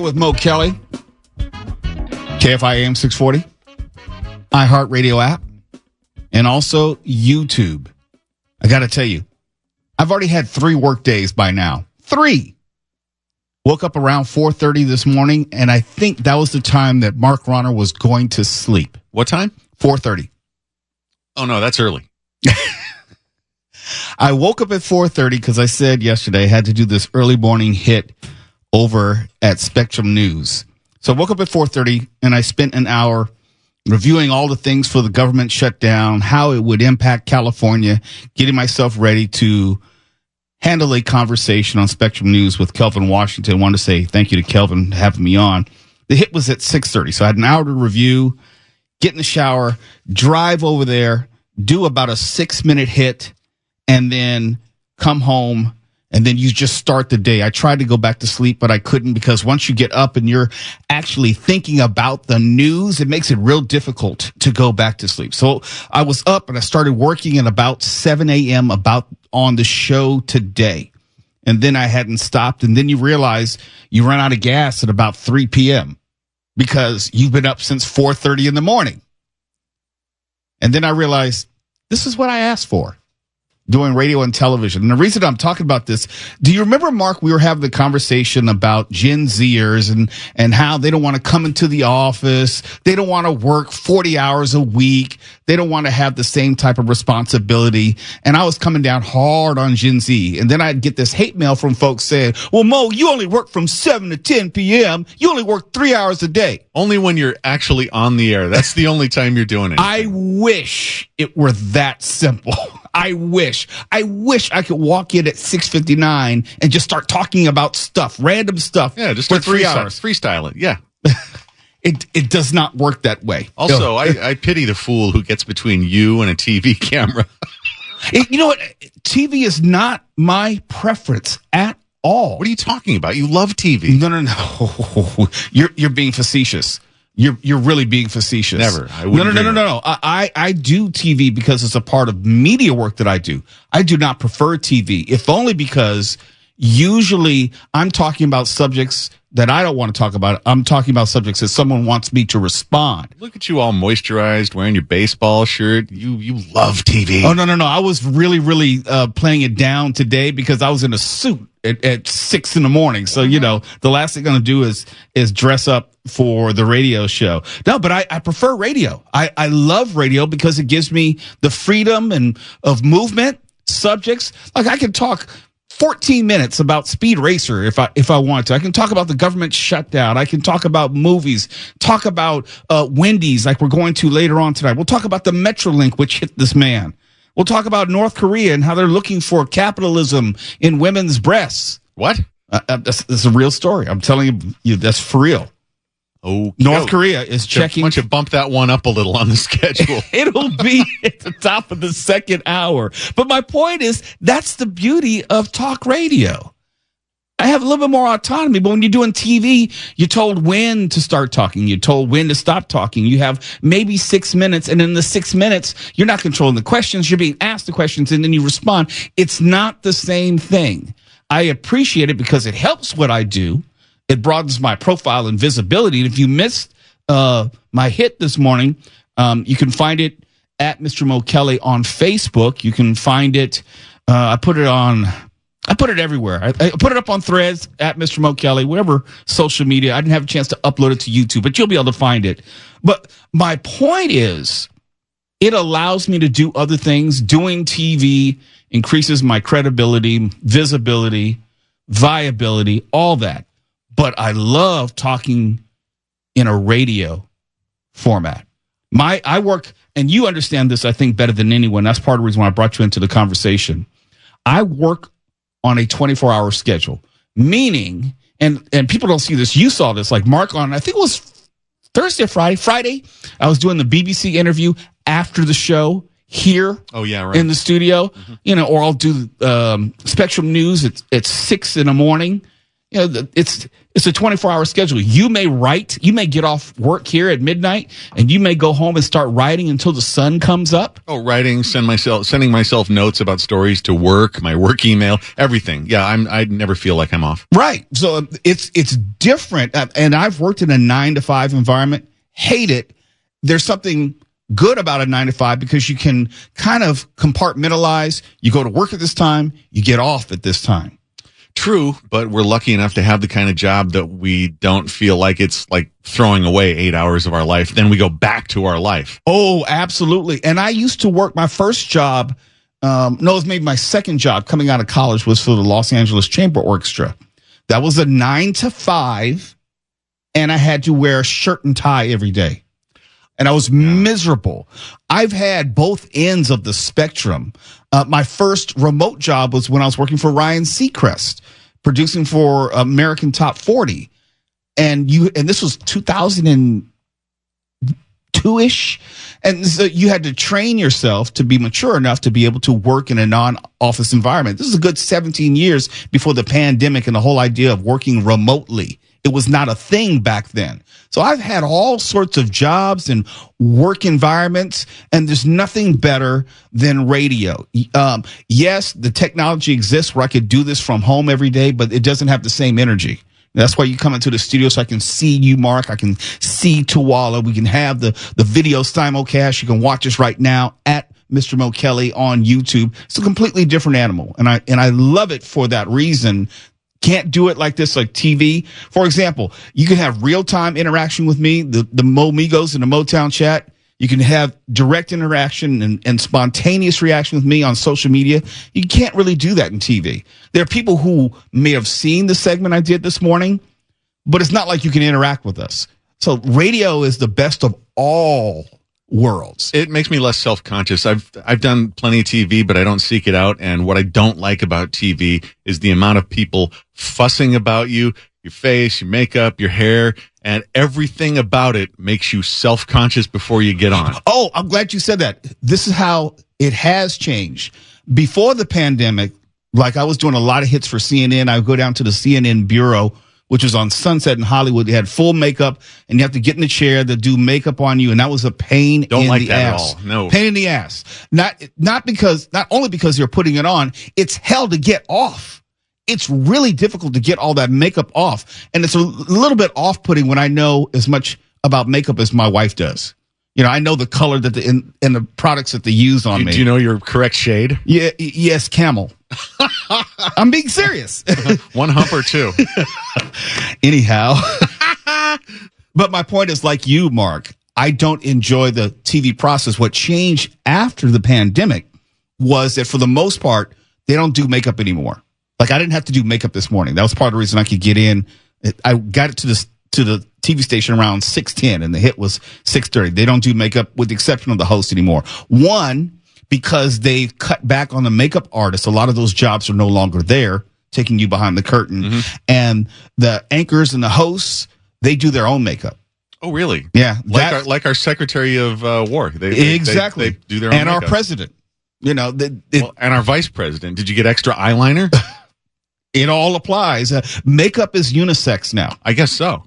with Mo Kelly. KFI AM 640. iHeartRadio app. And also YouTube. I got to tell you, I've already had 3 work days by now. 3. Woke up around 4:30 this morning, and I think that was the time that Mark Ronner was going to sleep. What time? 4:30. Oh, no, that's early. I woke up at 4:30 because I said yesterday I had to do this early morning hit over at Spectrum News. So I woke up at 4:30, and I spent an hour reviewing all the things for the government shutdown, how it would impact California, getting myself ready to handle a conversation on Spectrum News with Kelvin Washington. I wanted to say thank you to Kelvin for having me on. The hit was at 6:30, so I had an hour to review, get in the shower, drive over there, do about a 6-minute hit, and then come home, and then you just start the day. I tried to go back to sleep, but I couldn't, because once you get up and you're actually thinking about the news, it makes it real difficult to go back to sleep. So I was up and I started working at about 7 a.m. on the show today. And then I hadn't stopped. And then you realize you run out of gas at about 3 p.m. because you've been up since 4:30 in the morning. And then I realized this is what I asked for, doing radio and television. And the reason I'm talking about this, do you remember, Mark, we were having the conversation about Gen Zers and how they don't want to come into the office. They don't want to work 40 hours a week. They don't want to have the same type of responsibility. And I was coming down hard on Gen Z. And then I'd get this hate mail from folks saying, well, Mo, you only work from 7 to 10 p.m. You only work 3 hours a day. Only when you're actually on the air. That's the only time you're doing it. I wish it were that simple. I wish I could walk in at 6:59 and just start talking about stuff, random stuff. Yeah, just for 3 hours. Freestyle it. Yeah. It does not work that way. Also, I pity the fool who gets between you and a TV camera. You know what? TV is not my preference at all. What are you talking about? You love TV. No. You're being facetious. You're really being facetious. Never. No. I do TV because it's a part of media work that I do. I do not prefer TV, if only because usually I'm talking about subjects that I don't want to talk about. I'm talking about subjects that someone wants me to respond. Look at you all moisturized, wearing your baseball shirt. You love TV. Oh, no. I was really playing it down today because I was in a suit at 6 in the morning. So, you know, the last thing I'm going to do is dress up for the radio show. No, but I prefer radio. I love radio because it gives me the freedom and of movement, subjects. Like I can talk 14 minutes about Speed Racer if I want to. I can talk about the government shutdown. I can talk about movies, talk about Wendy's like we're going to later on tonight. We'll talk about the Metrolink, which hit this man. We'll talk about North Korea and how they're looking for capitalism in women's breasts. What? That's a real story. I'm telling you, that's for real. Oh, North Korea is checking. Why don't you bump that one up a little on the schedule? It'll be at the top of the second hour. But my point is, that's the beauty of talk radio. I have a little bit more autonomy, but when you're doing TV, you're told when to start talking. You're told when to stop talking. You have maybe 6 minutes, and in the 6 minutes, you're not controlling the questions. You're being asked the questions, and then you respond. It's not the same thing. I appreciate it because it helps what I do. It broadens my profile and visibility. And if you missed my hit this morning, you can find it at Mr. Mo Kelly on Facebook. You can find it. I put it everywhere. I put it up on Threads at Mr. Mo Kelly, whatever social media. I didn't have a chance to upload it to YouTube, but you'll be able to find it. But my point is, it allows me to do other things. Doing TV increases my credibility, visibility, viability, all that. But I love talking in a radio format. I work, and you understand this, I think, better than anyone. That's part of the reason why I brought you into the conversation. I work on a 24-hour schedule, meaning, and people don't see this. You saw this, like Mark on, I think it was Thursday or Friday, I was doing the BBC interview after the show here in the studio, or I'll do Spectrum News at 6 in the morning. it's a 24-hour schedule. You may write, you may get off work here at midnight, and you may go home and start writing until the sun comes up. Oh, writing, sending myself notes about stories to work, my work email, everything. Yeah, I never feel like I'm off. Right. So it's different. And I've worked in a 9-to-5 environment. Hate it. There's something good about a 9-to-5 because you can kind of compartmentalize. You go to work at this time, you get off at this time. True, but we're lucky enough to have the kind of job that we don't feel like it's like throwing away 8 hours of our life. Then we go back to our life. Oh, absolutely. And I used to work my first job. It was maybe my second job coming out of college was for the Los Angeles Chamber Orchestra. That was a 9-to-5, and I had to wear a shirt and tie every day. And I was miserable. I've had both ends of the spectrum. My first remote job was when I was working for Ryan Seacrest, producing for American Top 40. And this was 2002-ish. And so you had to train yourself to be mature enough to be able to work in a non-office environment. This is a good 17 years before the pandemic and the whole idea of working remotely. It was not a thing back then. So I've had all sorts of jobs and work environments, and there's nothing better than radio. Yes, the technology exists where I could do this from home every day, but it doesn't have the same energy. That's why you come into the studio so I can see you, Mark. I can see Tawala. We can have the video simulcast. You can watch us right now at Mr. Mo Kelly on YouTube. It's a completely different animal, and I love it for that reason. Can't do it like this, like TV. For example, you can have real-time interaction with me, the Mo Migos in the Motown chat. You can have direct interaction and spontaneous reaction with me on social media. You can't really do that in TV. There are people who may have seen the segment I did this morning, but it's not like you can interact with us. So radio is the best of all worlds. It makes me less self-conscious. I've done plenty of TV, but I don't seek it out. And what I don't like about TV is the amount of people fussing about you, your face, your makeup, your hair, and everything about it makes you self-conscious before you get on. Oh, I'm glad you said that. This is how it has changed. Before the pandemic, like I was doing a lot of hits for CNN. I would go down to the CNN bureau, which was on Sunset in Hollywood. They had full makeup, and you have to get in the chair to do makeup on you, and that was a pain in the ass. Don't like that at all. No. Pain in the ass. Not only because you're putting it on, it's hell to get off. It's really difficult to get all that makeup off, and it's a little bit off-putting when I know as much about makeup as my wife does. You know, I know the color that and the products that they use on me. Do you know your correct shade? Yeah, yes, camel. I'm being serious. One hump or two. Anyhow. But my point is, like you, Mark, I don't enjoy the TV process. What changed after the pandemic was that for the most part, they don't do makeup anymore. Like I didn't have to do makeup this morning. That was part of the reason I could get in. I got it to the TV station around 6:10 and the hit was 6:30. They don't do makeup with the exception of the host anymore. One, because they've cut back on the makeup artists. A lot of those jobs are no longer there, taking you behind the curtain. Mm-hmm. And the anchors and the hosts, they do their own makeup. Oh, really? Yeah. Like our Secretary of War. Exactly. They do their own makeup. Our president. You know, and our vice president. Did you get extra eyeliner? It all applies. Makeup is unisex now. I guess so.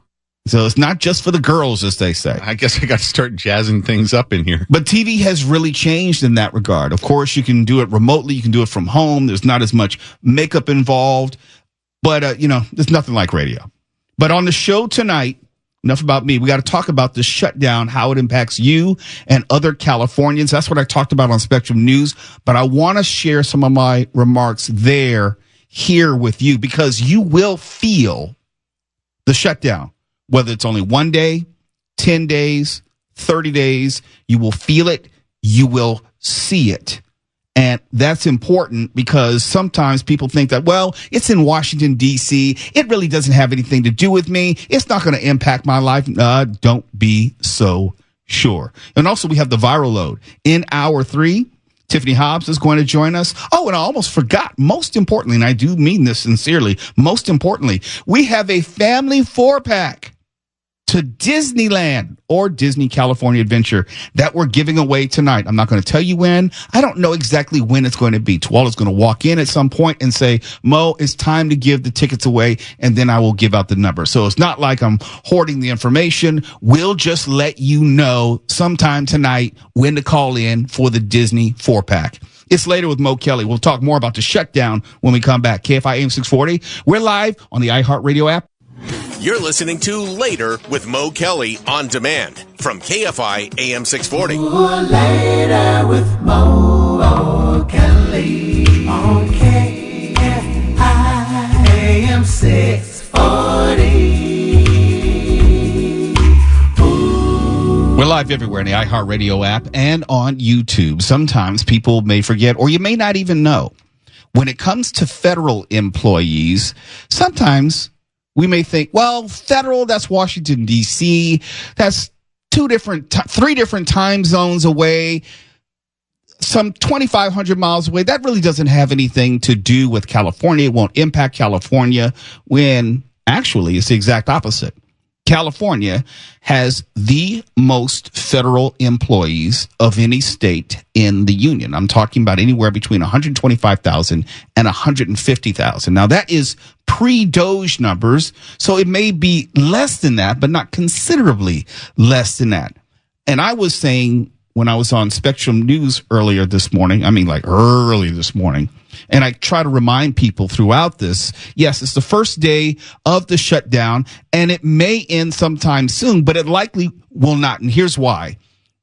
So it's not just for the girls, as they say. I guess I got to start jazzing things up in here. But TV has really changed in that regard. Of course, you can do it remotely. You can do it from home. There's not as much makeup involved. But, there's nothing like radio. But on the show tonight, enough about me. We got to talk about the shutdown, how it impacts you and other Californians. That's what I talked about on Spectrum News. But I want to share some of my remarks here with you because you will feel the shutdown. Whether it's only 1 day, 10 days, 30 days, you will feel it. You will see it. And that's important because sometimes people think that, well, it's in Washington, D.C. It really doesn't have anything to do with me. It's not going to impact my life. Don't be so sure. And also we have the viral load. In hour 3, Tiffany Hobbs is going to join us. Oh, and I almost forgot. Most importantly, and I do mean this sincerely, most importantly, we have a family 4-pack. to Disneyland or Disney California Adventure that we're giving away tonight. I'm not going to tell you when. I don't know exactly when it's going to be. Tuala's going to walk in at some point and say, Mo, it's time to give the tickets away, and then I will give out the number. So it's not like I'm hoarding the information. We'll just let you know sometime tonight when to call in for the Disney 4-pack. It's Later with Mo Kelly. We'll talk more about the shutdown when we come back. KFI AM 640. We're live on the iHeartRadio app. You're listening to Later with Mo Kelly on demand from KFI AM 640. Later with Mo Kelly on KFI AM 640. We're live everywhere in the iHeartRadio app and on YouTube. Sometimes people may forget, or you may not even know, when it comes to federal employees, sometimes we may think, well, federal, that's Washington, D.C. That's three different time zones away, some 2,500 miles away. That really doesn't have anything to do with California. It won't impact California, when actually it's the exact opposite. California has the most federal employees of any state in the union. I'm talking about anywhere between 125,000 and 150,000. Now, that is pre-Doge numbers, so it may be less than that, but not considerably less than that. And I was saying when I was on Spectrum News early this morning, and I try to remind people throughout this, yes, it's the first day of the shutdown, and it may end sometime soon, but it likely will not. And here's why.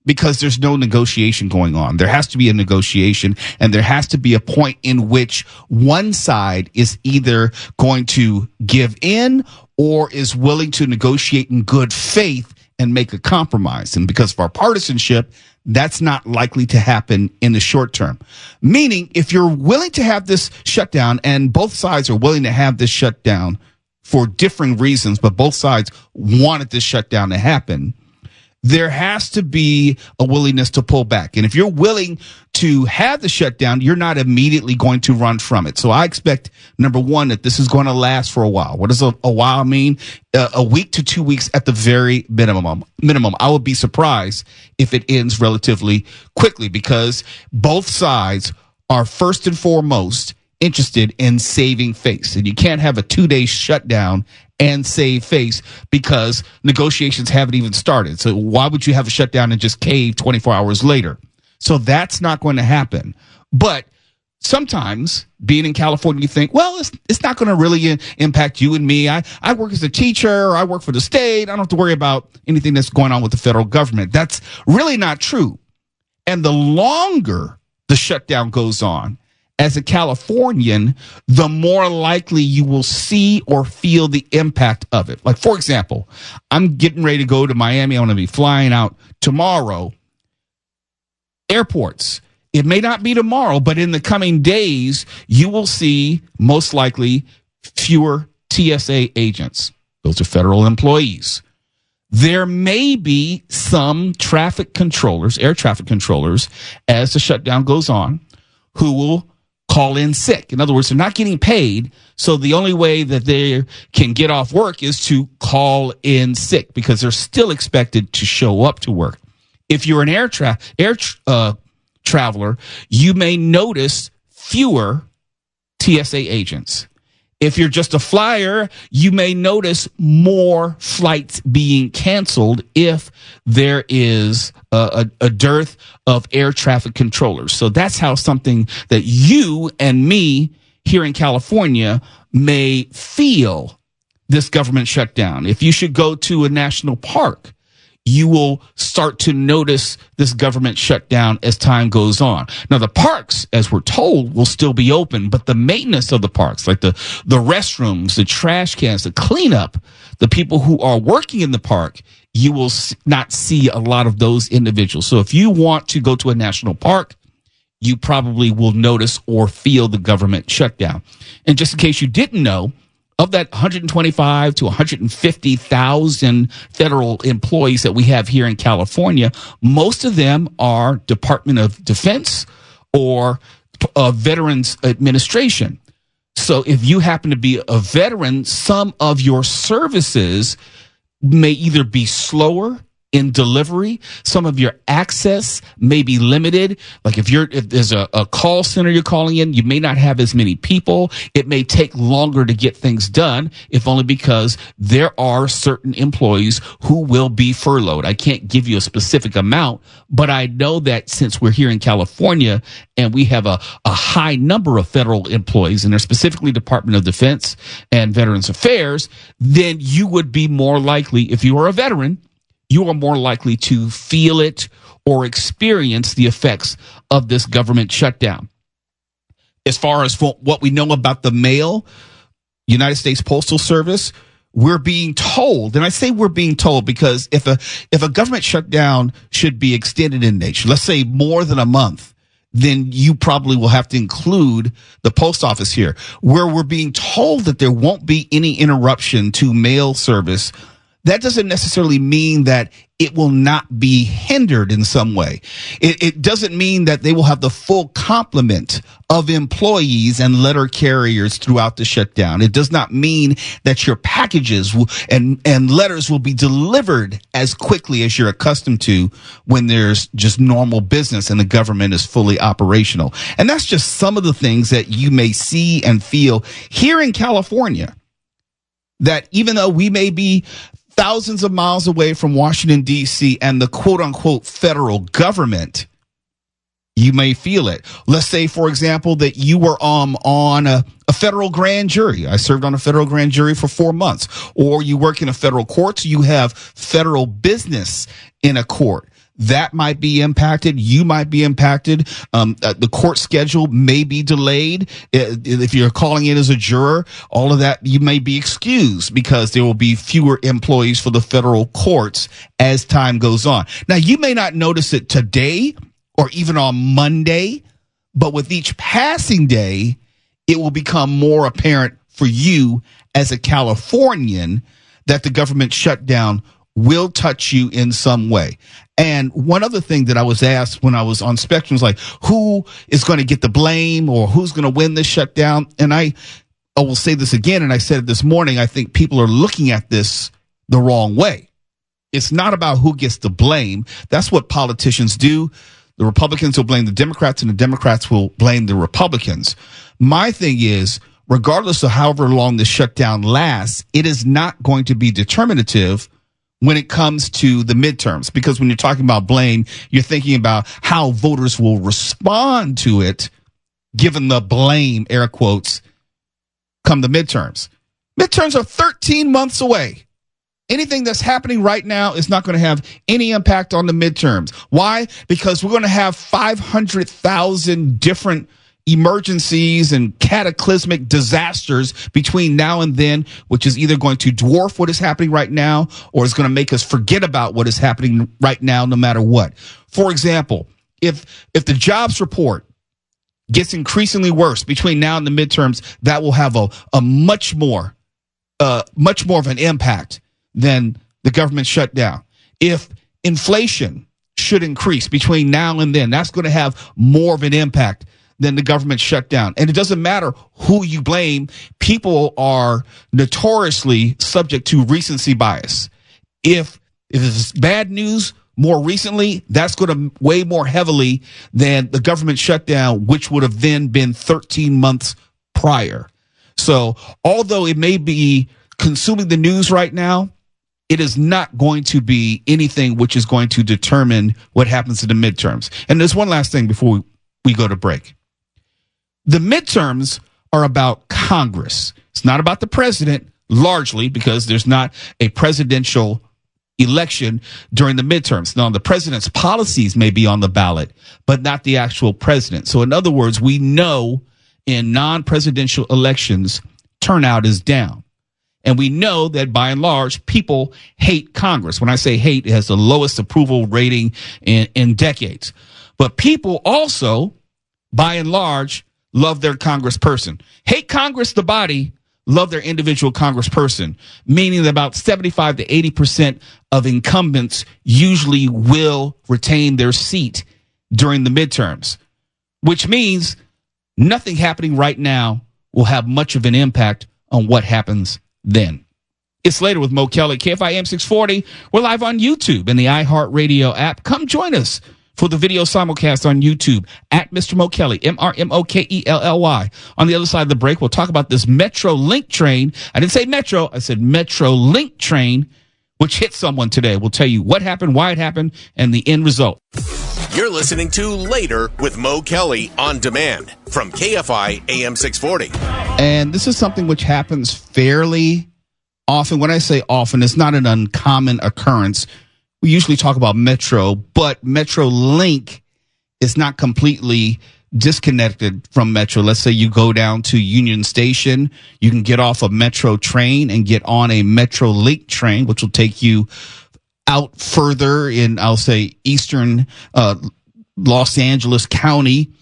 Because there's no negotiation going on. There has to be a negotiation, and there has to be a point in which one side is either going to give in or is willing to negotiate in good faith and make a compromise. And because of our partisanship, that's not likely to happen in the short term. Meaning, if you're willing to have this shutdown, and both sides are willing to have this shutdown for differing reasons, but both sides wanted this shutdown to happen, there has to be a willingness to pull back. And if you're willing to have the shutdown, you're not immediately going to run from it. So I expect, number one, that this is going to last for a while. What does a while mean? A week to 2 weeks at the very minimum. I would be surprised if it ends relatively quickly, because both sides are first and foremost interested in saving face. And you can't have a 2-day shutdown and save face because negotiations haven't even started. So why would you have a shutdown and just cave 24 hours later? So that's not going to happen. But sometimes, being in California, you think, well, it's not going to really impact you and me. I work as a teacher, or I work for the state. I don't have to worry about anything that's going on with the federal government. That's really not true. And the longer the shutdown goes on, as a Californian, the more likely you will see or feel the impact of it. Like, for example, I'm getting ready to go to Miami. I'm going to be flying out tomorrow. Airports. It may not be tomorrow, but in the coming days, you will see most likely fewer TSA agents. Those are federal employees. There may be some traffic controllers, air traffic controllers, as the shutdown goes on, who will call in sick. In other words, they're not getting paid, so the only way that they can get off work is to call in sick, because they're still expected to show up to work. If you're an air traveler, you may notice fewer TSA agents. If you're just a flyer, you may notice more flights being canceled if there is a dearth of air traffic controllers. So that's how something that you and me here in California may feel this government shutdown. If you should go to a national park, you will start to notice this government shutdown as time goes on. Now, the parks, as we're told, will still be open, but the maintenance of the parks, like the restrooms, the trash cans, the cleanup, the people who are working in the park, you will not see a lot of those individuals. So if you want to go to a national park, you probably will notice or feel the government shutdown. And just in case you didn't know, of that 125 to 150,000 federal employees that we have here in California, most of them are Department of Defense or Veterans Administration. So if you happen to be a veteran, some of your services may either be slower in delivery. Some of your access may be limited. Like if there's a call center you're calling in, you may not have as many people. It may take longer to get things done, if only because there are certain employees who will be furloughed. I can't give you a specific amount, but I know that since we're here in California and we have a high number of federal employees, and they're specifically Department of Defense and Veterans Affairs, then you would be more likely, if you are a veteran, you are more likely to feel it or experience the effects of this government shutdown. As far as what we know about the mail, United States Postal Service, we're being told, and I say we're being told because if a government shutdown should be extended in nature, let's say more than a month, then you probably will have to include the post office here, where we're being told that there won't be any interruption to mail service. That doesn't necessarily mean that it will not be hindered in some way. It doesn't mean that they will have the full complement of employees and letter carriers throughout the shutdown. It does not mean that your packages and letters will be delivered as quickly as you're accustomed to when there's just normal business and the government is fully operational. And that's just some of the things that you may see and feel here in California, that even though we may be thousands of miles away from Washington, D.C. and the quote unquote federal government, you may feel it. Let's say, for example, that you were on a federal grand jury. I served on a federal grand jury for 4 months. Or you work in a federal court, so you have federal business in a court. That might be impacted. You might be impacted. The court schedule may be delayed. If you're calling in as a juror, all of that, you may be excused because there will be fewer employees for the federal courts as time goes on. Now, you may not notice it today or even on Monday, but with each passing day, it will become more apparent for you as a Californian that the government shutdown will touch you in some way. And one other thing that I was asked when I was on Spectrum was like, who is going to get the blame or who's going to win this shutdown? And I will say this again, and I said it this morning, I think people are looking at this the wrong way. It's not about who gets the blame. That's what politicians do. The Republicans will blame the Democrats and the Democrats will blame the Republicans. My thing is, regardless of however long this shutdown lasts, it is not going to be determinative when it comes to the midterms, because when you're talking about blame, you're thinking about how voters will respond to it, given the blame, air quotes, come the midterms. Midterms are 13 months away. Anything that's happening right now is not going to have any impact on the midterms. Why? Because we're going to have 500,000 different emergencies and cataclysmic disasters between now and then, which is either going to dwarf what is happening right now or is going to make us forget about what is happening right now, no matter what. For example, if the jobs report gets increasingly worse between now and the midterms, that will have a much more of an impact than the government shutdown. If inflation should increase between now and then, that's going to have more of an impact than the government shutdown. And it doesn't matter who you blame. People are notoriously subject to recency bias. If it's bad news more recently, that's going to weigh more heavily than the government shutdown, which would have then been 13 months prior. So although it may be consuming the news right now, it is not going to be anything which is going to determine what happens in the midterms. And there's one last thing before we go to break. The midterms are about Congress. It's not about the president, largely because there's not a presidential election during the midterms. Now, the president's policies may be on the ballot, but not the actual president. So in other words, we know in non-presidential elections, turnout is down. And we know that by and large, people hate Congress. When I say hate, it has the lowest approval rating in decades. But people also, by and large, love their congressperson. Hate Congress, the body, love their individual congressperson, meaning that about 75 to 80% of incumbents usually will retain their seat during the midterms, which means nothing happening right now will have much of an impact on what happens then. It's Later with Mo Kelly, KFI AM 640. We're live on YouTube and the iHeartRadio app. Come join us for the video simulcast on YouTube at Mr. Mo Kelly, MrMokelly. On the other side of the break, we'll talk about this Metrolink train. I didn't say Metro, I said Metrolink train, which hit someone today. We'll tell you what happened, why it happened, and the end result. You're listening to Later with Mo Kelly on demand from KFI AM 640. And this is something which happens fairly often. When I say often, it's not an uncommon occurrence. We usually talk about Metro, but Metrolink is not completely disconnected from Metro. Let's say you go down to Union Station, you can get off a Metro train and get on a Metrolink train, which will take you out further in, I'll say, eastern Los Angeles County.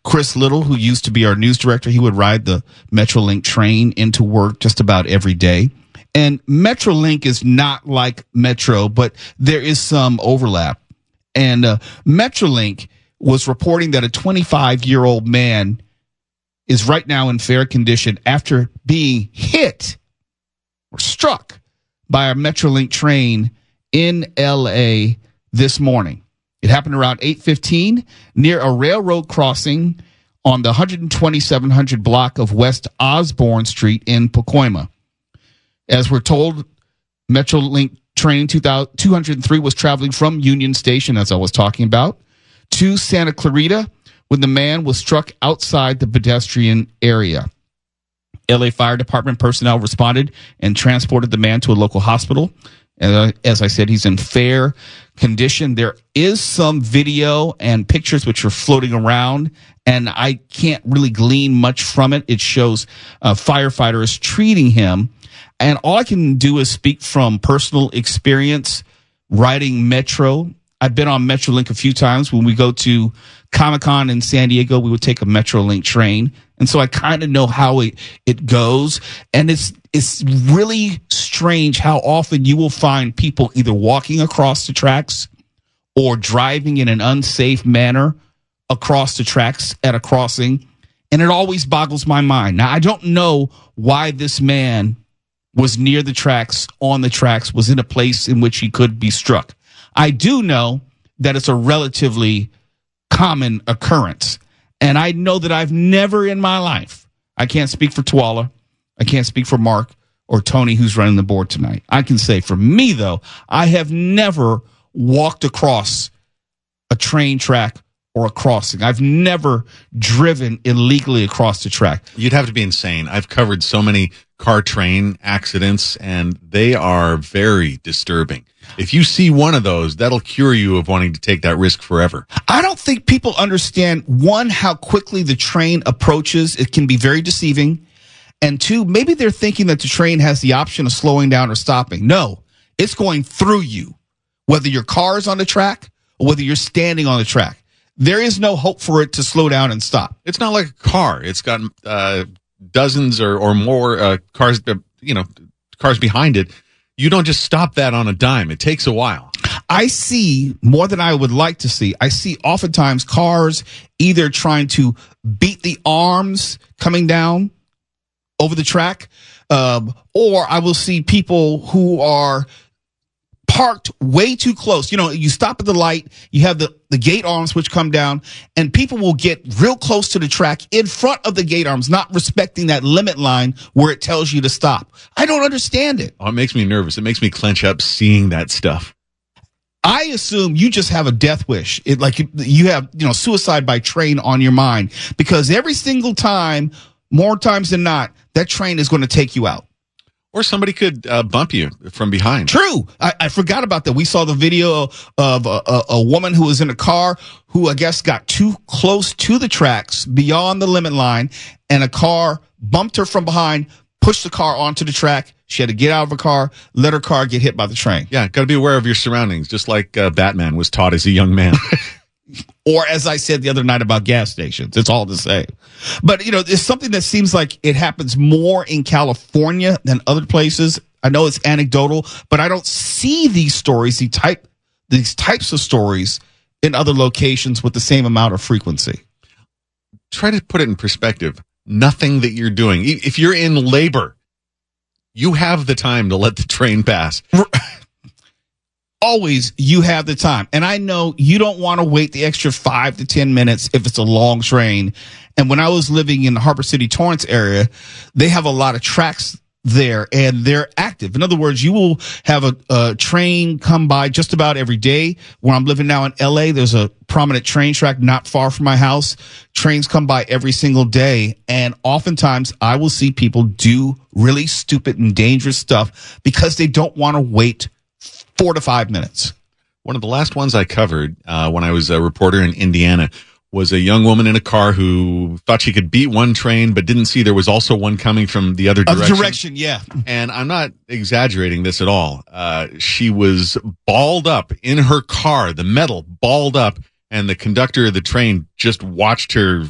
Chris Little, who used to be our news director, he would ride the Metrolink train into work just about every day. And Metrolink is not like Metro, but there is some overlap. And Metrolink was reporting that a 25-year-old man is right now in fair condition after being hit or struck by a Metrolink train in L.A. this morning. It happened around 8:15 near a railroad crossing on the 12700 block of West Osborne Street in Pacoima. As we're told, Metrolink train 203 was traveling from Union Station, as I was talking about, to Santa Clarita when the man was struck outside the pedestrian area. LA Fire Department personnel responded and transported the man to a local hospital. As I said, he's in fair condition. There is some video and pictures which are floating around, and I can't really glean much from it. It shows firefighters treating him. And all I can do is speak from personal experience riding Metro. I've been on Metrolink a few times. When we go to Comic-Con in San Diego, we would take a Metrolink train. And so I kind of know how it goes. And it's really strange how often you will find people either walking across the tracks or driving in an unsafe manner across the tracks at a crossing. And it always boggles my mind. Now, I don't know why this man was near the tracks, on the tracks, was in a place in which he could be struck. I do know that it's a relatively common occurrence. And I know that I've never in my life, I can't speak for Twala, I can't speak for Mark or Tony, who's running the board tonight. I can say for me, though, I have never walked across a train track or a crossing. I've never driven illegally across the track. You'd have to be insane. I've covered so many car train accidents, and they are very disturbing. If you see one of those, that'll cure you of wanting to take that risk forever. I don't think people understand, one, how quickly the train approaches. It can be very deceiving. And two, maybe they're thinking that the train has the option of slowing down or stopping. No, it's going through you, whether your car is on the track or whether you're standing on the track. There is no hope for it to slow down and stop. It's not like a car. It's got dozens or more cars, cars behind it. You don't just stop that on a dime. It takes a while. I see more than I would like to see. I see oftentimes cars either trying to beat the arms coming down over the track, or I will see people who are parked way too close. You know, you stop at the light, you have the gate arms which come down, and people will get real close to the track in front of the gate arms, not respecting that limit line where it tells you to stop. I don't understand it. Oh, it makes me nervous. It makes me clench up seeing that stuff. I assume you just have a death wish. You have, suicide by train on your mind, because every single time, more times than not, that train is going to take you out. Or somebody could bump you from behind. True. I forgot about that. We saw the video of a woman who was in a car who, I guess, got too close to the tracks beyond the limit line, and a car bumped her from behind, pushed the car onto the track. She had to get out of her car, let her car get hit by the train. Yeah, got to be aware of your surroundings, just like Batman was taught as a young man. Or as I said the other night about gas stations, it's all the same. But, it's something that seems like it happens more in California than other places. I know it's anecdotal, but I don't see these stories, these types of stories in other locations with the same amount of frequency. Try to put it in perspective. Nothing that you're doing. If you're in labor, You have the time to let the train pass. Always, you have the time. And I know you don't want to wait the extra 5 to 10 minutes if it's a long train. And when I was living in the Harbor City, Torrance area, they have a lot of tracks there and they're active. In other words, you will have a train come by just about every day. Where I'm living now in LA, there's a prominent train track not far from my house. Trains come by every single day. And oftentimes I will see people do really stupid and dangerous stuff because they don't want to wait 4 to 5 minutes. One of the last ones I covered when I was a reporter in Indiana was a young woman in a car who thought she could beat one train, but didn't see there was also one coming from the other direction. Yeah. And I'm not exaggerating this at all. She was balled up in her car, the metal balled up, and the conductor of the train just watched her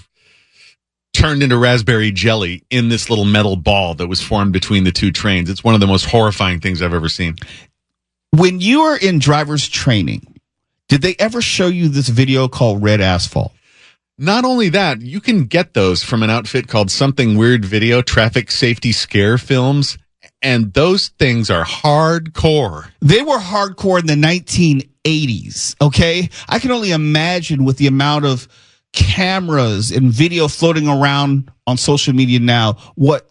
turned into raspberry jelly in this little metal ball that was formed between the two trains. It's one of the most horrifying things I've ever seen. When you are in driver's training, did they ever show you this video called Red Asphalt? Not only that, you can get those from an outfit called Something Weird Video, Traffic Safety Scare Films, and those things are hardcore. They were hardcore in the 1980s, okay? I can only imagine with the amount of cameras and video floating around on social media now, what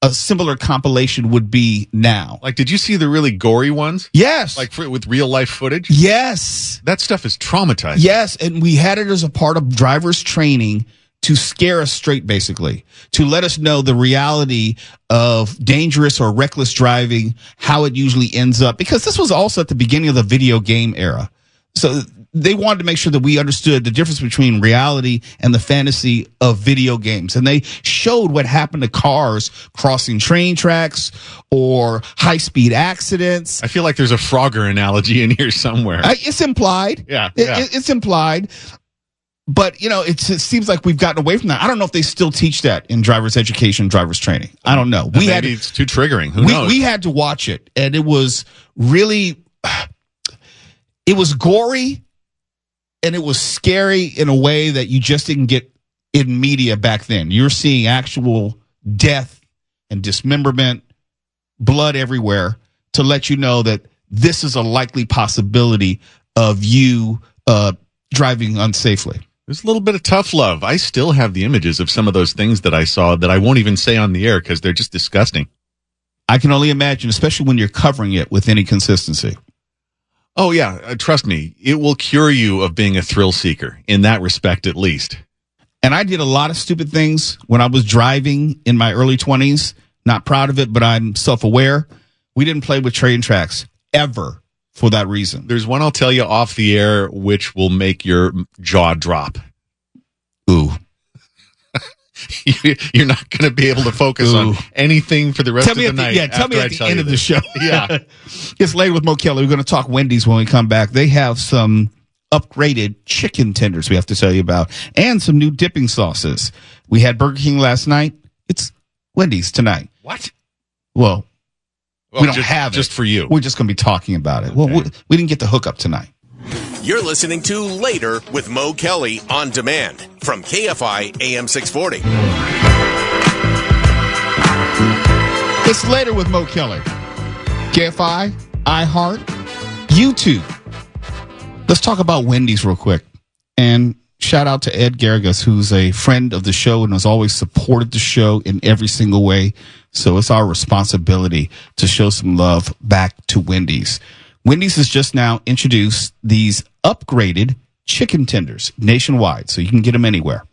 a similar compilation would be now. Like, did you see the really gory ones? Yes. Like with real life footage? Yes. That stuff is traumatizing. Yes, and we had it as a part of driver's training to scare us straight, basically, to let us know the reality of dangerous or reckless driving, how it usually ends up, because this was also at the beginning of the video game era. So they wanted to make sure that we understood the difference between reality and the fantasy of video games. And they showed what happened to cars crossing train tracks or high-speed accidents. I feel like there's a Frogger analogy in here somewhere. It's implied. Yeah. It's implied. But, you know, it seems like we've gotten away from that. I don't know if they still teach that in driver's education, driver's training. I don't know. Maybe it's too triggering. Who knows? We had to watch it, and it was really, it was gory, and it was scary in a way that you just didn't get in media back then. You're seeing actual death and dismemberment, blood everywhere, to let you know that this is a likely possibility of you driving unsafely. There's a little bit of tough love. I still have the images of some of those things that I saw that I won't even say on the air because they're just disgusting. I can only imagine, especially when you're covering it with any consistency. Oh, yeah. Trust me, it will cure you of being a thrill seeker, in that respect at least. And I did a lot of stupid things when I was driving in my early 20s. Not proud of it, but I'm self-aware. We didn't play with train tracks ever for that reason. There's one I'll tell you off the air which will make your jaw drop. Ooh. You're not going to be able to focus on anything for the rest of the night. Tell me at the end of the show. Yeah. It's Later with Mo Kelly. We're going to talk Wendy's when we come back. They have some upgraded chicken tenders we have to tell you about, and some new dipping sauces. We had Burger King last night. It's Wendy's tonight. What? Well, we don't have it. Just for you. We're just going to be talking about it. Okay. Well, we didn't get the hookup tonight. You're listening to Later with Mo Kelly on demand from KFI AM 640. It's Later with Mo Kelly. KFI, iHeart, YouTube. Let's talk about Wendy's real quick. And shout out to Ed Garrigus, who's a friend of the show and has always supported the show in every single way. So it's our responsibility to show some love back to Wendy's. Wendy's has just now introduced these upgraded chicken tenders nationwide, so you can get them anywhere.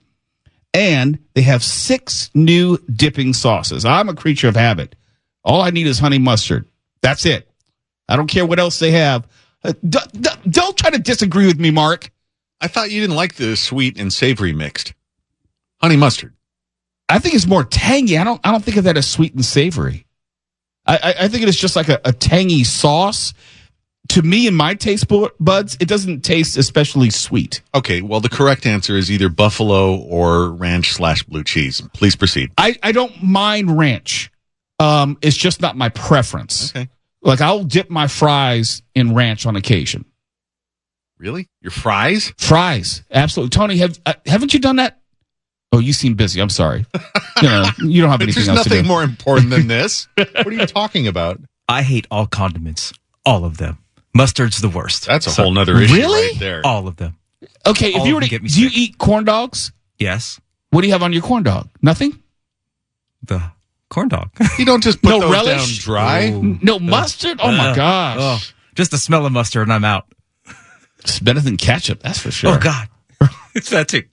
And they have 6 new dipping sauces. I'm a creature of habit. All I need is honey mustard. That's it. I don't care what else they have. Don't try to disagree with me, Mark. I thought you didn't like the sweet and savory mixed. Honey mustard. I think it's more tangy. I don't think of that as sweet and savory. I think it is just like a tangy sauce. To me, in my taste buds, it doesn't taste especially sweet. Okay, well, the correct answer is either buffalo or ranch/blue cheese. Please proceed. I don't mind ranch. It's just not my preference. Okay. Like, I'll dip my fries in ranch on occasion. Really? Your fries? Fries, absolutely. Tony, haven't you done that? Oh, you seem busy. I'm sorry. You don't have anything There's else to nothing do. more important than this. What are you talking about? I hate all condiments. All of them. Mustard's the worst. That's a whole nother issue Really? right there. All of them. Okay, if All you of were them to, get me do you sick. eat corn dogs? Yes. What do you have on your corn dog? Nothing? The corn dog. You don't just put No those relish? down dry. Ooh. No mustard? Oh my gosh. Oh, just the smell of mustard and I'm out. It's better than ketchup, that's for sure. Oh, God. It's that too.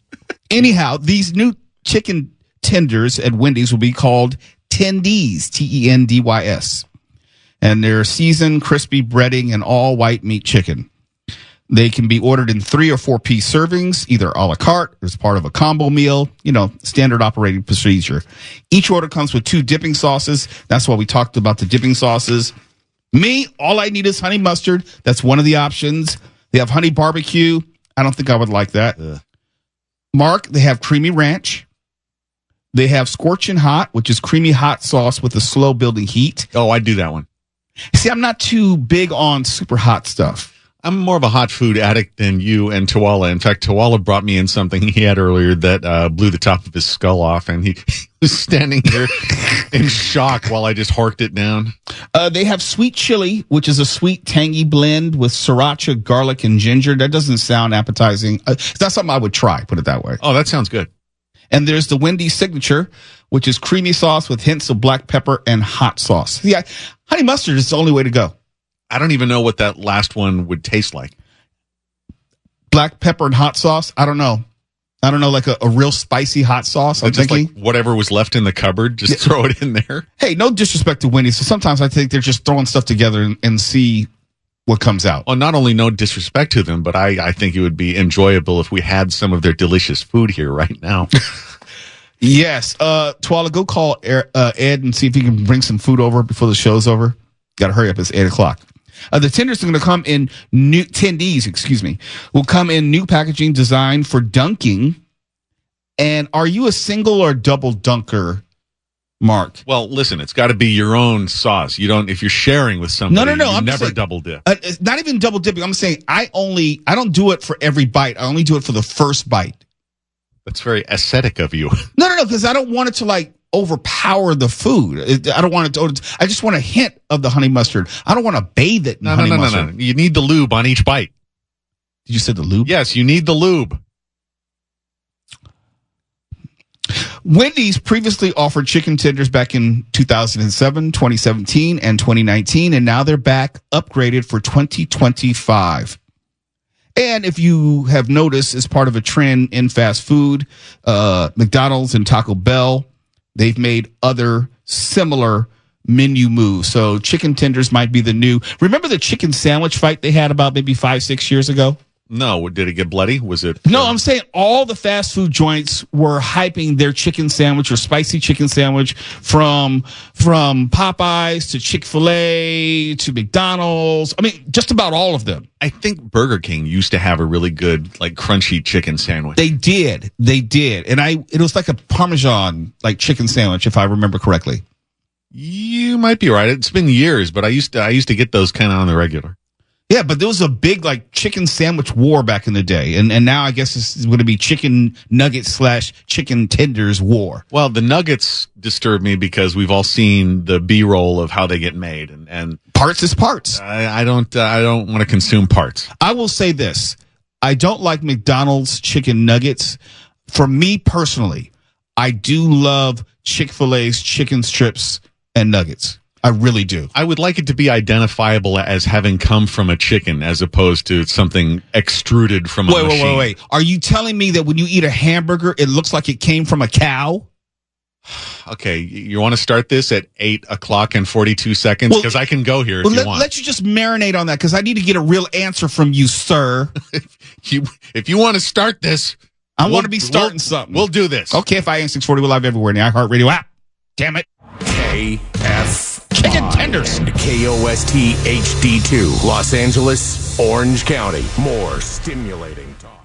Anyhow, these new chicken tenders at Wendy's will be called Tendies, Tendys. And they're seasoned, crispy breading, and all white meat chicken. They can be ordered in 3 or 4 piece servings, either a la carte or as part of a combo meal, standard operating procedure. Each order comes with 2 dipping sauces. That's why we talked about the dipping sauces. Me, all I need is honey mustard. That's one of the options. They have honey barbecue. I don't think I would like that. Ugh. Mark, they have creamy ranch. They have scorching hot, which is creamy hot sauce with a slow building heat. Oh, I do that one. See, I'm not too big on super hot stuff. I'm more of a hot food addict than you and Tawala. In fact, Tawala brought me in something he had earlier that blew the top of his skull off, and he was standing there in shock while I just horked it down. They have sweet chili, which is a sweet, tangy blend with sriracha, garlic, and ginger. That doesn't sound appetizing. It's not something I would try, put it that way. Oh, that sounds good. And there's the Wendy signature, which is creamy sauce with hints of black pepper and hot sauce. Yeah, honey mustard is the only way to go. I don't even know what that last one would taste like. Black pepper and hot sauce? I don't know. Like a real spicy hot sauce. I'm Just thinking. like whatever was left in the cupboard, just throw it in there. Hey, no disrespect to Wendy. So sometimes I think they're just throwing stuff together and see what comes out. Well, not only no disrespect to them, but I think it would be enjoyable if we had some of their delicious food here right now. Yes. Twala, go call Ed and see if he can bring some food over before the show's over. Got to hurry up. It's 8:00. The tenders are going to come in new tendies, will come in new packaging designed for dunking. And are you a single or double dunker, Mark? Well, listen, it's got to be your own sauce. You don't, if you're sharing with somebody, No. you I'm never saying, double dip. It's not even double dipping. I'm saying I don't do it for every bite. I only do it for the first bite. That's very ascetic of you. No, because I don't want it to overpower the food. I don't want it to. I just want a hint of the honey mustard. I don't want to bathe it in honey mustard. No. You need the lube on each bite. Did you say the lube? Yes, you need the lube. Wendy's previously offered chicken tenders back in 2007, 2017, and 2019, and now they're back upgraded for 2025. And if you have noticed, as part of a trend in fast food, McDonald's and Taco Bell, they've made other similar menu moves. So chicken tenders might be the new. Remember the chicken sandwich fight they had about maybe 5-6 years ago? No, did it get bloody? Was it? No, I'm saying all the fast food joints were hyping their chicken sandwich or spicy chicken sandwich from Popeyes to Chick-fil-A to McDonald's. I mean, just about all of them. I think Burger King used to have a really good, crunchy chicken sandwich. They did. And it was like a Parmesan, chicken sandwich, if I remember correctly. You might be right. It's been years, but I used to get those kind of on the regular. Yeah, but there was a big chicken sandwich war back in the day, and now I guess this is going to be chicken nuggets / chicken tenders war. Well, the nuggets disturb me because we've all seen the B-roll of how they get made, and Parts is parts. I don't want to consume parts. I will say this: I don't like McDonald's chicken nuggets. For me personally, I do love Chick-fil-A's chicken strips and nuggets. I really do. I would like it to be identifiable as having come from a chicken as opposed to something extruded from a machine. Wait. Are you telling me that when you eat a hamburger, it looks like it came from a cow? Okay, you want to start this at 8:42? Because I can go here if you want. Let you just marinate on that because I need to get a real answer from you, sir. If you want to start this, I want to be starting something. We'll do this. Okay, KFI 640, we're live everywhere in the iHeartRadio app. Damn it. KF Chicken tenders. KOST HD2, Los Angeles, Orange County. More stimulating talk.